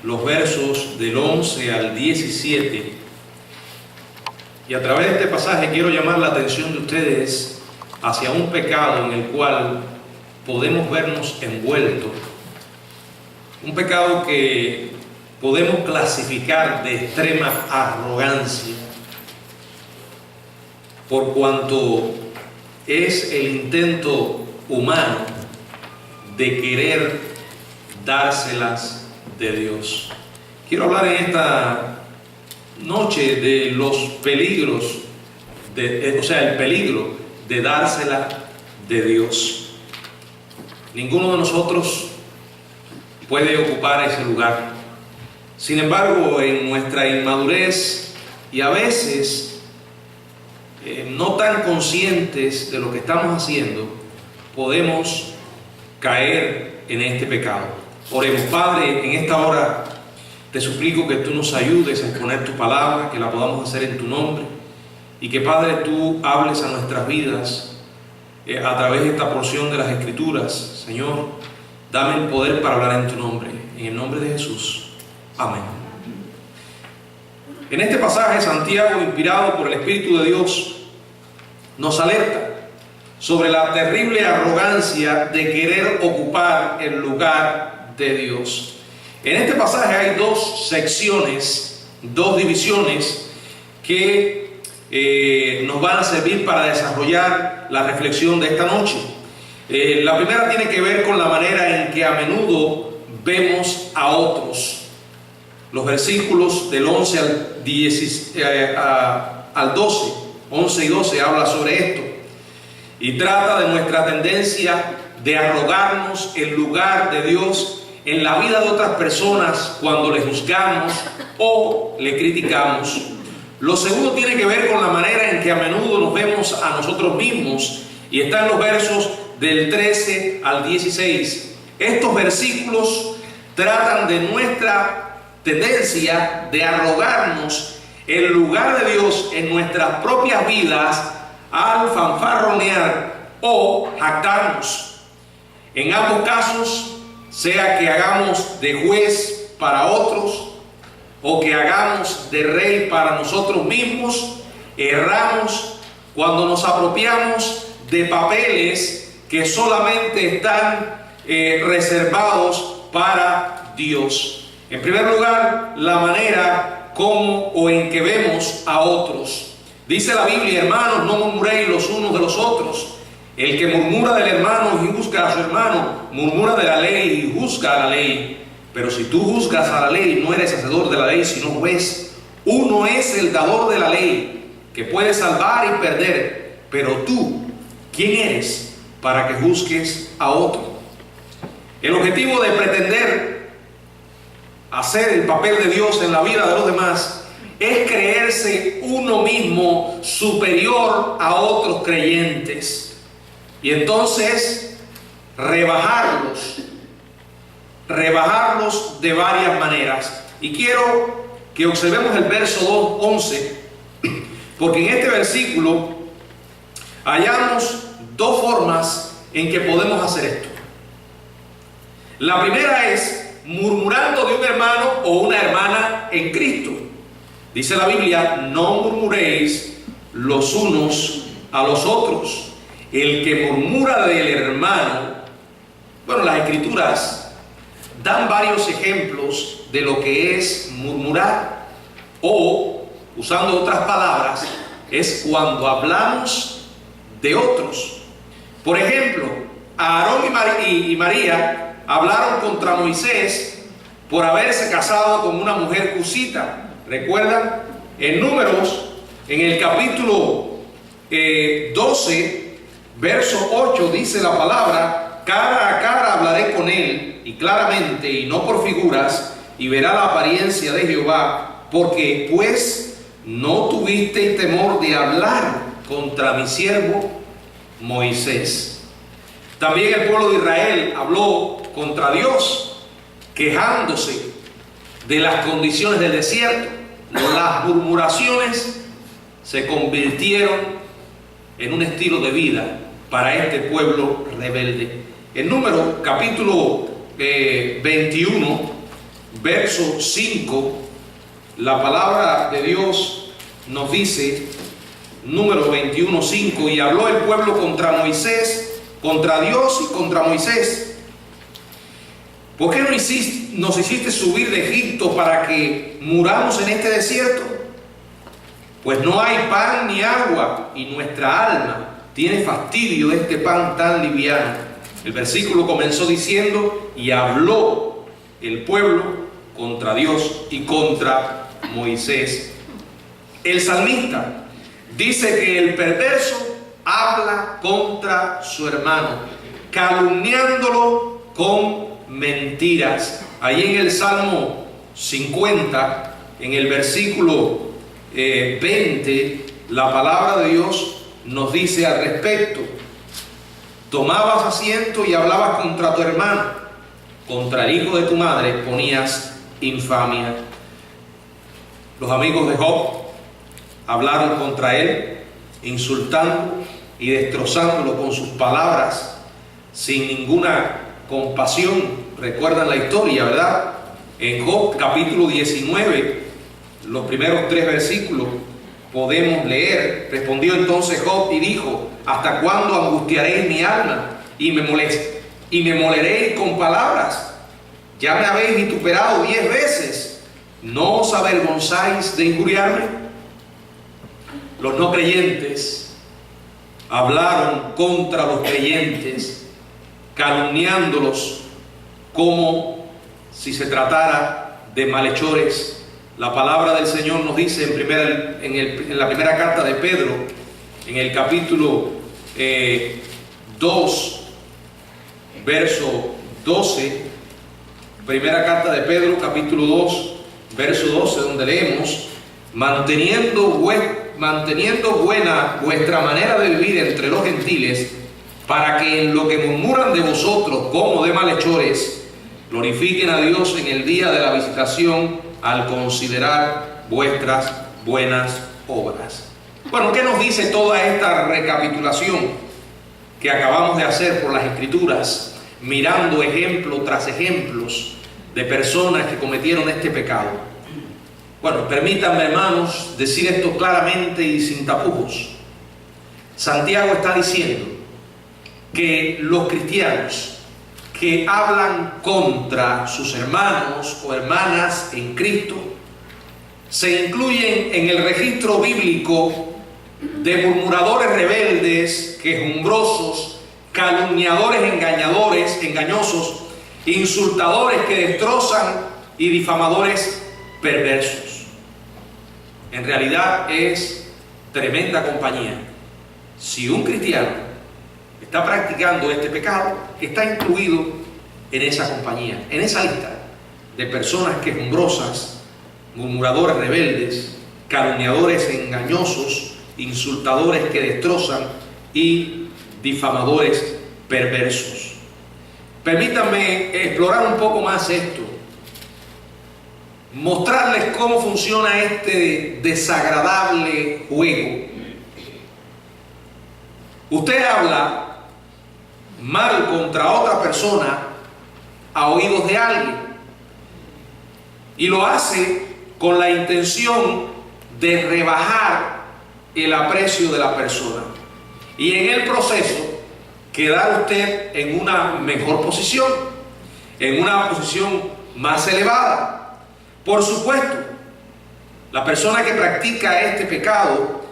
los versos del 11 al 17. Y a través de este pasaje quiero llamar la atención de ustedes hacia un pecado en el cual podemos vernos envueltos. Un pecado que podemos clasificar de extrema arrogancia, por cuanto es el intento humano de querer dárselas de Dios. Quiero hablar en esta noche de los peligros, el peligro de dársela de Dios. Ninguno de nosotros puede ocupar ese lugar. Sin embargo, en nuestra inmadurez y a veces no tan conscientes de lo que estamos haciendo, podemos caer en este pecado. Oremos. Padre, en esta hora te suplico que tú nos ayudes a exponer tu palabra, que la podamos hacer en tu nombre, y que, Padre, tú hables a nuestras vidas a través de esta porción de las Escrituras. Señor, dame el poder para hablar en tu nombre, en el nombre de Jesús. Amén. En este pasaje, Santiago, inspirado por el Espíritu de Dios, nos alerta sobre la terrible arrogancia de querer ocupar el lugar de Dios. En este pasaje hay dos secciones, dos divisiones que nos van a servir para desarrollar la reflexión de esta noche. La primera tiene que ver con la manera en que a menudo vemos a otros. Los versículos del 11 al 12, 11 y 12 habla sobre esto y trata de nuestra tendencia de arrogarnos el lugar de Dios en la vida de otras personas cuando le juzgamos o le criticamos. Lo segundo tiene que ver con la manera en que a menudo nos vemos a nosotros mismos y está en los versos del 13 al 16. Estos versículos tratan de nuestra tendencia de arrogarnos el lugar de Dios en nuestras propias vidas al fanfarronear o jactarnos. En ambos casos, sea que hagamos de juez para otros o que hagamos de rey para nosotros mismos, erramos cuando nos apropiamos de papeles que solamente están reservados para Dios. En primer lugar, la manera como o en que vemos a otros. Dice la Biblia: hermanos, no murmuréis los unos de los otros. El que murmura del hermano y juzga a su hermano, murmura de la ley y juzga a la ley. Pero si tú juzgas a la ley, no eres hacedor de la ley, sino juez. Uno es el dador de la ley, que puede salvar y perder. Pero tú, ¿quién eres para que juzgues a otro? El objetivo de pretender hacer el papel de Dios en la vida de los demás es creerse uno mismo superior a otros creyentes y entonces rebajarlos de varias maneras. Y quiero que observemos el verso 11, porque en este versículo hallamos dos formas en que podemos hacer esto. La primera es murmurando de un hermano o una hermana en Cristo. Dice la Biblia: no murmuréis los unos a los otros. El que murmura del hermano, bueno, las Escrituras dan varios ejemplos de lo que es murmurar, o, usando otras palabras, es cuando hablamos de otros. Por ejemplo, Aarón y María hablaron contra Moisés por haberse casado con una mujer cusita. ¿Recuerdan? En Números, en el capítulo 12, verso 8, dice la palabra: cara a cara hablaré con él, y claramente, y no por figuras, y verá la apariencia de Jehová, porque pues no tuvisteis temor de hablar contra mi siervo Moisés. También el pueblo de Israel habló contra Dios, quejándose de las condiciones del desierto. Las murmuraciones se convirtieron en un estilo de vida para este pueblo rebelde. En Números capítulo 21, verso 5, la palabra de Dios nos dice, número 21:5, y habló el pueblo contra Moisés, contra Dios y contra Moisés. ¿Por qué nos hiciste subir de Egipto para que muramos en este desierto? Pues no hay pan ni agua, y nuestra alma tiene fastidio de este pan tan liviano. El versículo comenzó diciendo, y habló el pueblo contra Dios y contra Moisés. El salmista dice que el perverso habla contra su hermano, calumniándolo con mentiras. Ahí en el Salmo 50, en el versículo 20, la palabra de Dios nos dice al respecto: tomabas asiento y hablabas contra tu hermano, contra el hijo de tu madre ponías infamia. Los amigos de Job hablaron contra él, insultando y destrozándolo con sus palabras, sin ninguna compasión. Recuerdan la historia, ¿verdad? En Job capítulo 19, los primeros 3 versículos podemos leer: respondió entonces Job y dijo: ¿hasta cuándo angustiaréis mi alma y me moleréis con palabras? Ya me habéis vituperado 10 veces, ¿no os avergonzáis de injuriarme? Los no creyentes hablaron contra los creyentes, calumniándolos como si se tratara de malhechores. La palabra del Señor nos dice en la primera carta de Pedro, en el capítulo 2, verso 12, primera carta de Pedro, capítulo 2, verso 12, donde leemos: manteniendo buena vuestra manera de vivir entre los gentiles, para que en lo que murmuran de vosotros como de malhechores, glorifiquen a Dios en el día de la visitación, al considerar vuestras buenas obras. Bueno, ¿qué nos dice toda esta recapitulación que acabamos de hacer por las Escrituras, mirando ejemplo tras ejemplos de personas que cometieron este pecado? Bueno, permítanme, hermanos, decir esto claramente y sin tapujos. Santiago está diciendo que los cristianos que hablan contra sus hermanos o hermanas en Cristo se incluyen en el registro bíblico de murmuradores rebeldes, quejumbrosos, calumniadores engañosos, insultadores que destrozan y difamadores perversos. En realidad es tremenda compañía. Si un cristiano está practicando este pecado, está incluido en esa compañía, en esa lista de personas quejumbrosas, murmuradores rebeldes, calumniadores engañosos, insultadores que destrozan y difamadores perversos. Permítanme explorar un poco más esto, mostrarles cómo funciona este desagradable juego. Usted habla mal contra otra persona a oídos de alguien y lo hace con la intención de rebajar el aprecio de la persona y en el proceso quedar usted en una mejor posición, en una posición más elevada. Por supuesto, la persona que practica este pecado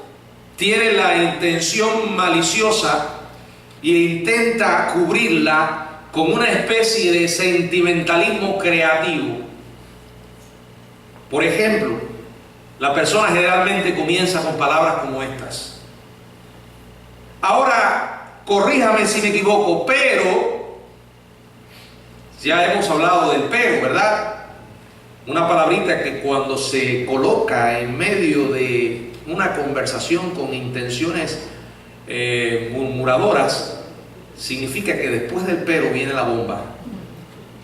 tiene la intención maliciosa e intenta cubrirla con una especie de sentimentalismo creativo. Por ejemplo, la persona generalmente comienza con palabras como estas: ahora, corríjame si me equivoco, pero... Ya hemos hablado del pero, ¿verdad? Una palabrita que cuando se coloca en medio de una conversación con intenciones murmuradoras, significa que después del pero viene la bomba.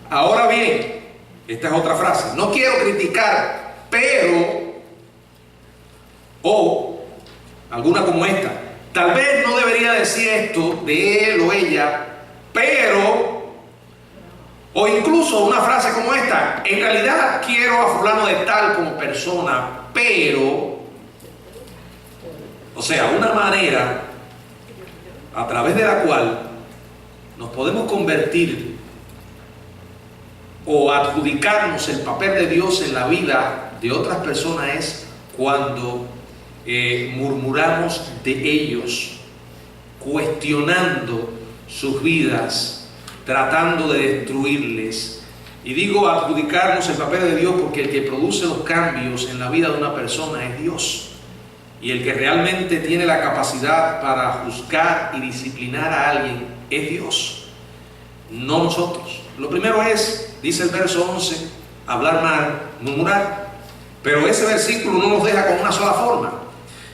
Ahora bien, esta es otra frase: no quiero criticar, pero... o alguna como esta: tal vez no debería decir esto de él o ella, pero... O incluso una frase como esta: en realidad quiero a fulano de tal como persona, pero... O sea, una manera a través de la cual nos podemos convertir o adjudicarnos el papel de Dios en la vida de otras personas es cuando murmuramos de ellos, cuestionando sus vidas, tratando de destruirles. Y digo adjudicarnos el papel de Dios porque el que produce los cambios en la vida de una persona es Dios. Y el que realmente tiene la capacidad para juzgar y disciplinar a alguien es Dios, no nosotros. Lo primero es, dice el verso 11, hablar mal, murmurar. Pero ese versículo no nos deja con una sola forma.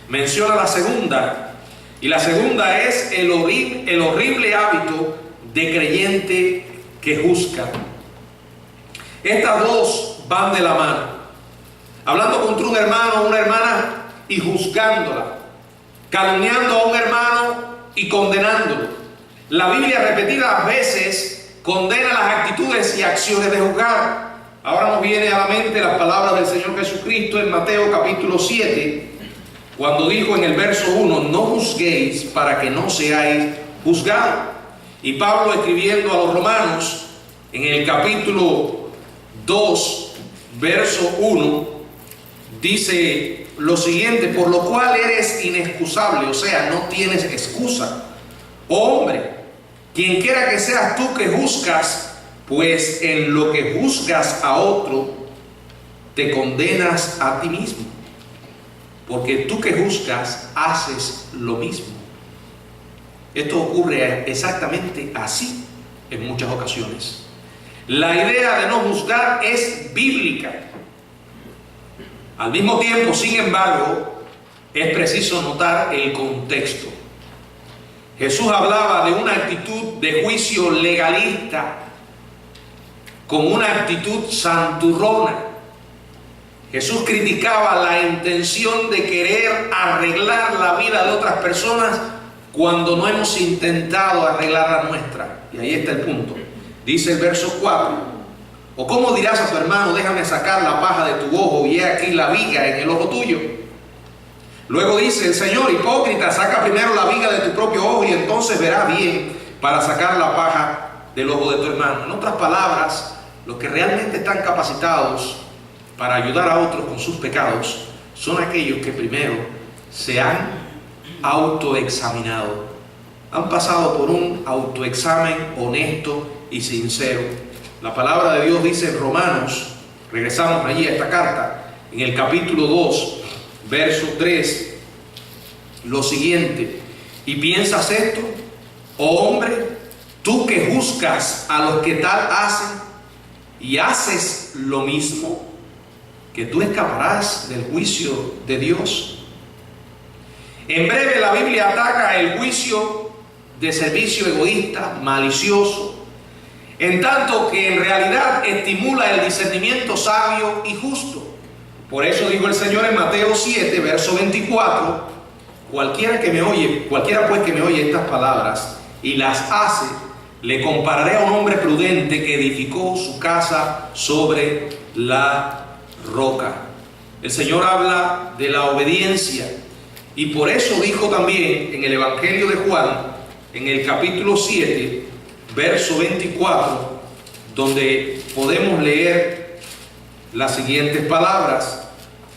Menciona la segunda. Y la segunda es el horrible hábito de creyente que juzga. Estas dos van de la mano. Hablando contra un hermano o una hermana y juzgándola, calumniando a un hermano y condenándolo. La Biblia repetidas veces condena las actitudes y acciones de juzgar. Ahora nos viene a la mente las palabras del Señor Jesucristo en Mateo capítulo 7, cuando dijo en el verso 1: no juzguéis para que no seáis juzgados. Y Pablo, escribiendo a los romanos en el capítulo 2, verso 1, dice lo siguiente: por lo cual eres inexcusable, o sea, no tienes excusa. Oh hombre, quien quiera que seas tú que juzgas, pues en lo que juzgas a otro, te condenas a ti mismo, porque tú que juzgas, haces lo mismo. Esto ocurre exactamente así en muchas ocasiones. La idea de no juzgar es bíblica. Al mismo tiempo, sin embargo, es preciso notar el contexto. Jesús hablaba de una actitud de juicio legalista, con una actitud santurrona. Jesús criticaba la intención de querer arreglar la vida de otras personas cuando no hemos intentado arreglar la nuestra. Y ahí está el punto. Dice el verso 4: ¿o cómo dirás a tu hermano, déjame sacar la paja de tu ojo y he aquí la viga en el ojo tuyo? Luego dice el Señor: hipócrita, saca primero la viga de tu propio ojo y entonces verás bien para sacar la paja del ojo de tu hermano. En otras palabras, los que realmente están capacitados para ayudar a otros con sus pecados son aquellos que primero se han autoexaminado, han pasado por un autoexamen honesto y sincero. La palabra de Dios dice en Romanos, regresamos allí a esta carta, en el capítulo 2, verso 3, lo siguiente: ¿y piensas esto, oh hombre, tú que juzgas a los que tal hacen y haces lo mismo, que tú escaparás del juicio de Dios? En breve, la Biblia ataca el juicio de servicio egoísta, malicioso, en tanto que en realidad estimula el discernimiento sabio y justo. Por eso dijo el Señor en Mateo 7, verso 24: cualquiera pues que me oye estas palabras y las hace, le compararé a un hombre prudente que edificó su casa sobre la roca. El Señor habla de la obediencia, y por eso dijo también en el Evangelio de Juan, en el capítulo 7, verso 24, donde podemos leer las siguientes palabras.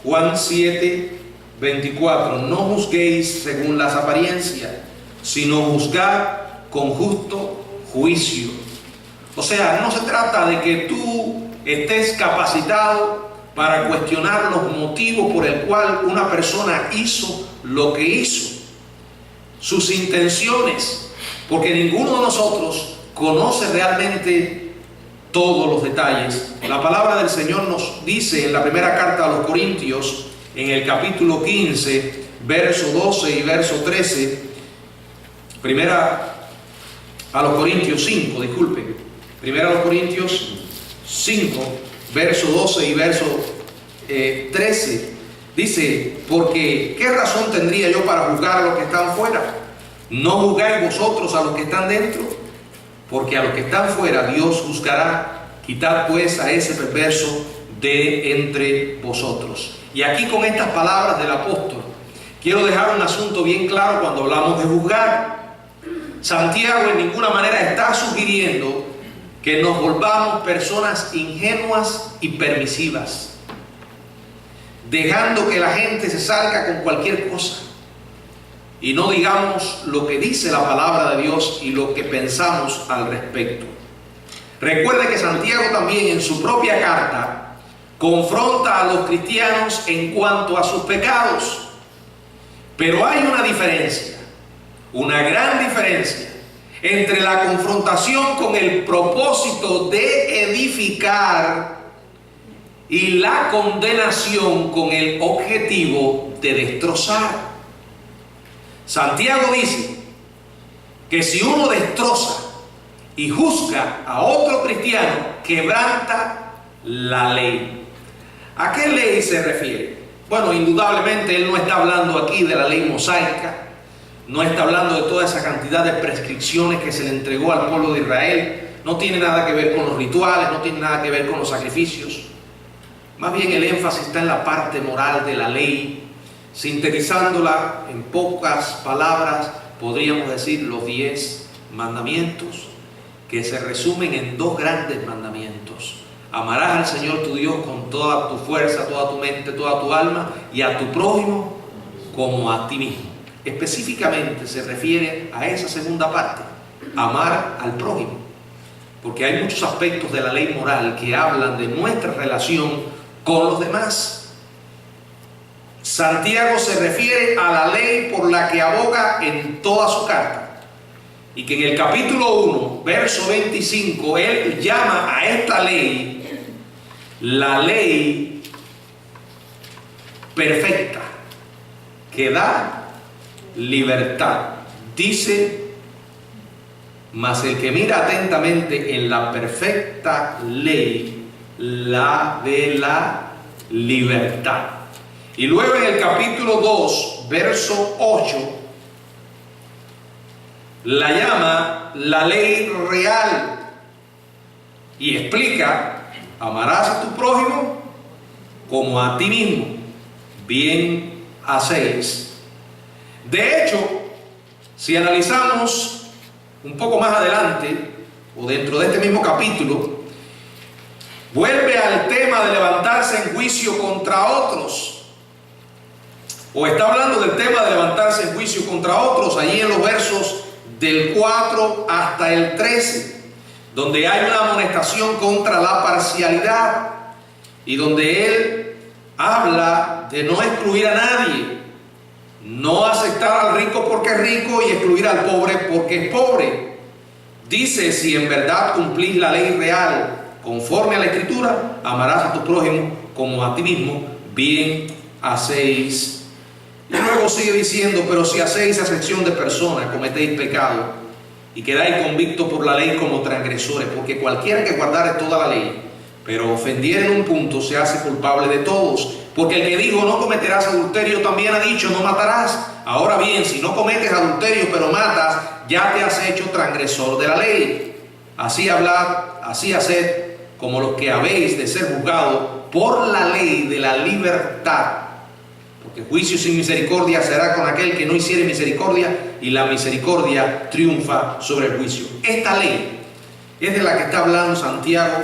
Juan 7, 24: no juzguéis según las apariencias, sino juzgad con justo juicio. O sea, no se trata de que tú estés capacitado para cuestionar los motivos por el cual una persona hizo lo que hizo, sus intenciones, porque ninguno de nosotros conoce realmente todos los detalles. La palabra del Señor nos dice en la primera carta a los Corintios, en el capítulo 15, verso 12 y verso 13, primera a los Corintios 5, disculpen, primera a los Corintios 5, verso 12 y verso 13, dice: porque ¿qué razón tendría yo para juzgar a los que están fuera? ¿No juzgáis vosotros a los que están dentro? Porque a los que están fuera Dios juzgará. Quitad pues a ese perverso de entre vosotros. Y aquí con estas palabras del apóstol, quiero dejar un asunto bien claro cuando hablamos de juzgar. Santiago en ninguna manera está sugiriendo que nos volvamos personas ingenuas y permisivas, dejando que la gente se salga con cualquier cosa y no digamos lo que dice la palabra de Dios y lo que pensamos al respecto. Recuerde que Santiago también en su propia carta confronta a los cristianos en cuanto a sus pecados, pero hay una diferencia, una gran diferencia entre la confrontación con el propósito de edificar y la condenación con el objetivo de destrozar. Santiago dice que si uno destroza y juzga a otro cristiano, quebranta la ley. ¿A qué ley se refiere? Bueno, indudablemente él no está hablando aquí de la ley mosaica, no está hablando de toda esa cantidad de prescripciones que se le entregó al pueblo de Israel. No tiene nada que ver con los rituales, no tiene nada que ver con los sacrificios. Más bien el énfasis está en la parte moral de la ley. Sintetizándola en pocas palabras, podríamos decir los 10 mandamientos, que se resumen en 2 grandes mandamientos. Amarás al Señor tu Dios con toda tu fuerza, toda tu mente, toda tu alma, y a tu prójimo como a ti mismo. Específicamente se refiere a esa segunda parte, amar al prójimo, porque hay muchos aspectos de la ley moral que hablan de nuestra relación con los demás. Santiago se refiere a la ley por la que aboga en toda su carta, y que en el capítulo 1, verso 25, él llama a esta ley la ley perfecta, que da libertad. Dice: mas el que mira atentamente en la perfecta ley, la de la libertad. Y luego en el capítulo 2, verso 8, la llama la ley real y explica: amarás a tu prójimo como a ti mismo, bien hacéis. De hecho, si analizamos un poco más adelante, o dentro de este mismo capítulo, vuelve al tema de levantarse en juicio contra otros, o está hablando del tema de levantarse en juicio contra otros, allí en los versos del 4 hasta el 13, donde hay una amonestación contra la parcialidad, y donde él habla de no excluir a nadie, no aceptar al rico porque es rico y excluir al pobre porque es pobre. Dice: si en verdad cumplís la ley real conforme a la Escritura, amarás a tu prójimo como a ti mismo, bien hacéis. Y luego sigue diciendo: pero si hacéis acepción de personas, cometéis pecado y quedáis convictos por la ley como transgresores, porque cualquiera que guardare toda la ley, pero ofendiera en un punto, se hace culpable de todos. Porque el que dijo no cometerás adulterio también ha dicho no matarás. Ahora bien, si no cometes adulterio pero matas, ya te has hecho transgresor de la ley. Así hablad, así haced, como los que habéis de ser juzgados por la ley de la libertad. Porque juicio sin misericordia será con aquel que no hiciere misericordia, y la misericordia triunfa sobre el juicio. Esta ley es de la que está hablando Santiago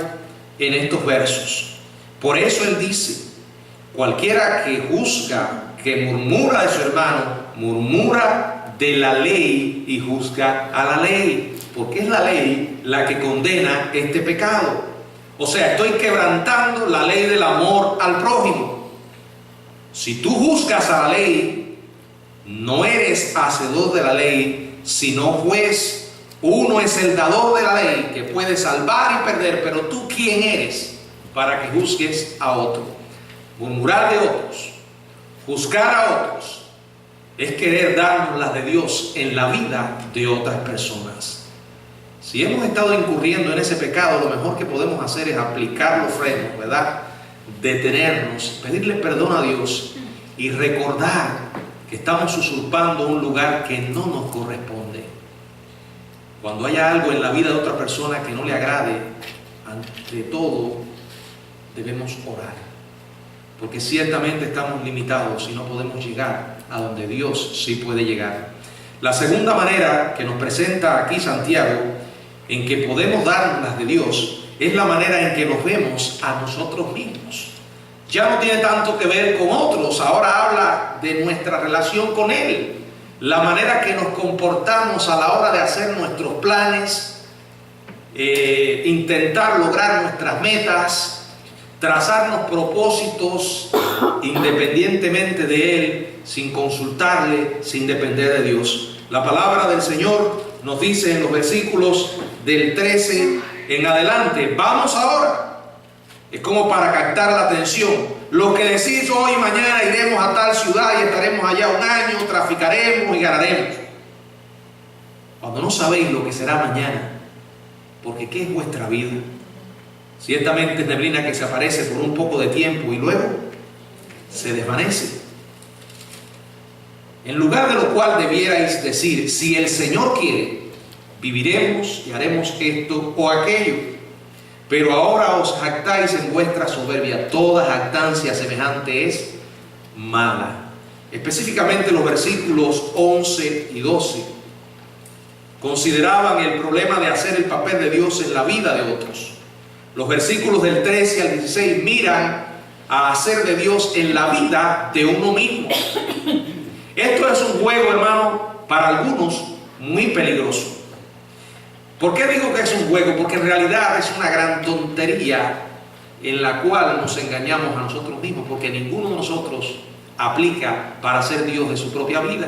en estos versos. Por eso él dice: cualquiera que juzga, que murmura de su hermano, murmura de la ley y juzga a la ley, porque es la ley la que condena este pecado. O sea, estoy quebrantando la ley del amor al prójimo. Si tú juzgas a la ley, no eres hacedor de la ley, sino juez. Uno es el dador de la ley, que puede salvar y perder, pero tú ¿quién eres para que juzgues a otro? Murmurar de otros, juzgar a otros, es querer darnos las de Dios en la vida de otras personas. Si hemos estado incurriendo en ese pecado, lo mejor que podemos hacer es aplicar los frenos, ¿verdad? Detenernos, pedirle perdón a Dios y recordar que estamos usurpando un lugar que no nos corresponde. Cuando haya algo en la vida de otra persona que no le agrade ante todo debemos orar, porque ciertamente estamos limitados y no podemos llegar a donde Dios sí puede llegar. La segunda manera que nos presenta aquí Santiago en que podemos darnos las de Dios es la manera en que nos vemos a nosotros mismos. Ya no tiene tanto que ver con otros, ahora habla de nuestra relación con Él, la manera que nos comportamos a la hora de hacer nuestros planes, intentar lograr nuestras metas, trazarnos propósitos independientemente de Él, sin consultarle, sin depender de Dios. La palabra del Señor nos dice en los versículos del 13 en adelante, vamos ahora. Es como para captar la atención. Lo que decís hoy, mañana iremos a tal ciudad y estaremos allá un año, traficaremos y ganaremos. Cuando no sabéis lo que será mañana, porque ¿qué es vuestra vida? Ciertamente es neblina que se aparece por un poco de tiempo y luego se desvanece. En lugar de lo cual debierais decir, si el Señor quiere, viviremos y haremos esto o aquello. Pero ahora os jactáis en vuestra soberbia. Toda jactancia semejante es mala. Específicamente los versículos 11 y 12 consideraban el problema de hacer el papel de Dios en la vida de otros. Los versículos del 13 al 16 miran a hacer de Dios en la vida de uno mismo. Esto es un juego, hermano, para algunos muy peligroso. ¿Por qué digo que es un juego? Porque en realidad es una gran tontería en la cual nos engañamos a nosotros mismos, porque ninguno de nosotros aplica para ser Dios de su propia vida.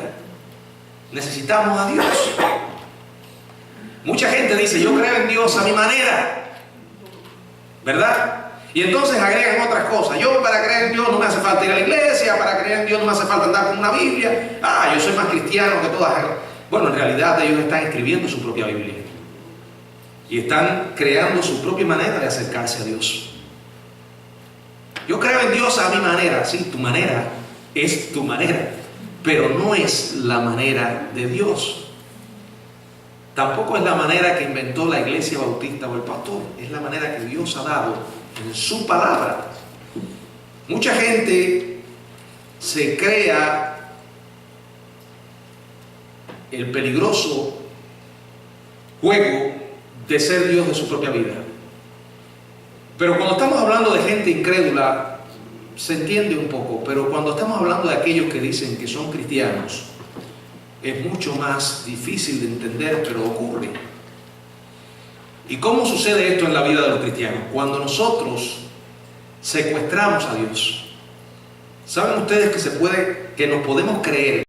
Necesitamos a Dios. Mucha gente dice, yo creo en Dios a mi manera, ¿verdad? Y entonces agregan otras cosas. Yo para creer en Dios no me hace falta ir a la iglesia, para creer en Dios no me hace falta andar con una Biblia. Yo soy más cristiano que todas. Bueno, en realidad ellos están escribiendo su propia Biblia y están creando su propia manera de acercarse a Dios. Yo creo en Dios a mi manera. Sí, tu manera es tu manera, pero no es la manera de Dios. Tampoco es la manera que inventó la iglesia bautista o el pastor. Es la manera que Dios ha dado en su palabra. Mucha gente se crea el peligroso juego de ser Dios de su propia vida. Pero cuando estamos hablando de gente incrédula, se entiende un poco, pero cuando estamos hablando de aquellos que dicen que son cristianos, es mucho más difícil de entender, pero ocurre. ¿Y cómo sucede esto en la vida de los cristianos? Cuando nosotros secuestramos a Dios. ¿Saben ustedes que nos podemos creer